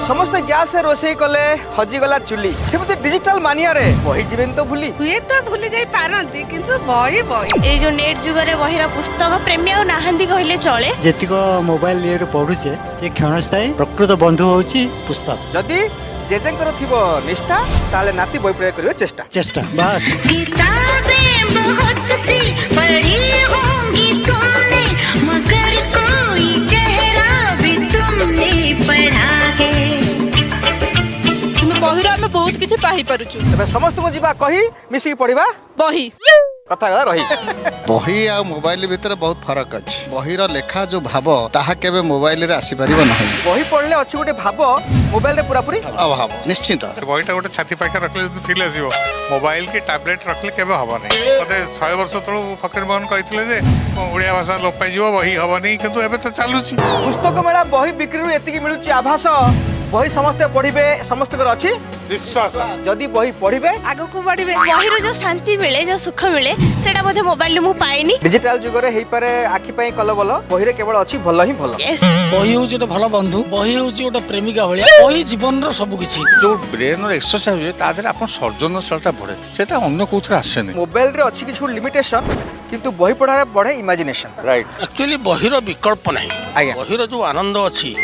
समस्त गैस से रोषे कले हजिगला चुली सेमती डिजिटल मानिया रे बही जीवन तो भूली हुए तो भूली जाई पारंती किंतु बही बही ए जो नेट जुगरे बहिरा पुस्तक प्रेमी आ नाहंदी कहले चले जेतिक मोबाइल ये पढ़ुचे से क्षणस्थायी प्रकृत बंधु होची पुस्तक जदि जेजेंकर थिबो निष्ठा ताले नाती बही प्रयोग करियो चेष्टा बस किताबें बहुत सी पढ़ी होंगी तुमने मगर कोई चेहरा भी तुमने पढ़ा है किंतु बहिरा हमें बहुत किछि पाहि पारुछु तबे समस्त को जीवा कही मिसी पढ़िबा बही कथा गला रही बही आ मोबाइल भितर बहुत फरक अच्छी बहीर लेखा जो भाव ताहा केबे मोबाइल रे आसी परिबो नहीं बही पढ़ले अछि गोटे भाव मोबाइल रे पूरा पूरी अभाव निश्चित बहीटा गोटे छाती पाखे रखले फिल आसो मोबाइल की टैबलेट रखले केबे हबो नहीं मते 100 वर्ष तळो फकीर मोहन कहितले जे ओडिया भाषा लोप पाई जीवो बही हबो नहीं किंतु एबे तो चालुची पुस्तक मेला बही बिक्री एतिकी मिलुची आभास बही समस्ते पढ़िबे समस्त कर अछि विश्वास जदि बही पढ़िबे आगो को बढ़िबे बहिरो जो शांति मिले जो सुख मिले सेटा बोधे मोबाइल मु पाइनी डिजिटल जुगरे हेई पारे आखि पई कल बल बही रे केवल अछि भल ही भल यस बही हूँ गोटे भल बंधु बही हूँ गोटे प्रेमिका भाया बही जीवन सब किछि जो ब्रेन एक्सरसाइज हुए ता देहरे आपन सर्जनशीलता बढ़े सेटा अन्य कोथरे आसेनी मोबाइल रे अछि किछु लिमिटेशन किंतु बही पढ़ारे बढ़े इमेजिनेशन राइट एक्चुअली बहीर विकल्प नहीं आज्ञा बहीर जो आनंद अच्छी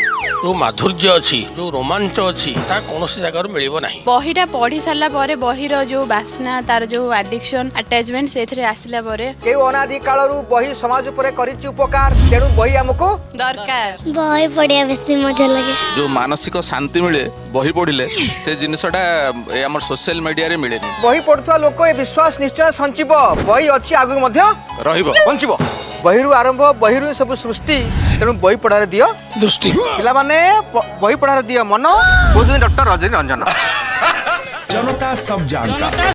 जो माधुर्य अच्छी जो रोमांच अच्छी ता कौन जगह मिलिबो नहीं बहीटा पढ़ी सारा पर बहीर जो बासना तार जो एडिक्शन अटैचमेंट से आसला पर के अनादि कालरू बही समाज उपरे करिछि उपकार तेणु बही हमको दरकार बही पढ़िया बेसी मजा लगे जो मानसिक शांति मिले बही पढ़िले से जिनिसटा हमर सोशल मीडिया रे मिले बही पढ़ुवा लोक ए विश्वास निश्चय संचिब बही अछि आगु मध्य रहिबो बंचिब बहिरु आरंभ बहिरु सब सृष्टि तेणु बही पढ़ारे दियो दृष्टि पिला माने बही पढ़ारे दियो मन बुझुनी डॉक्टर रजनी रंजन जनता सब जानता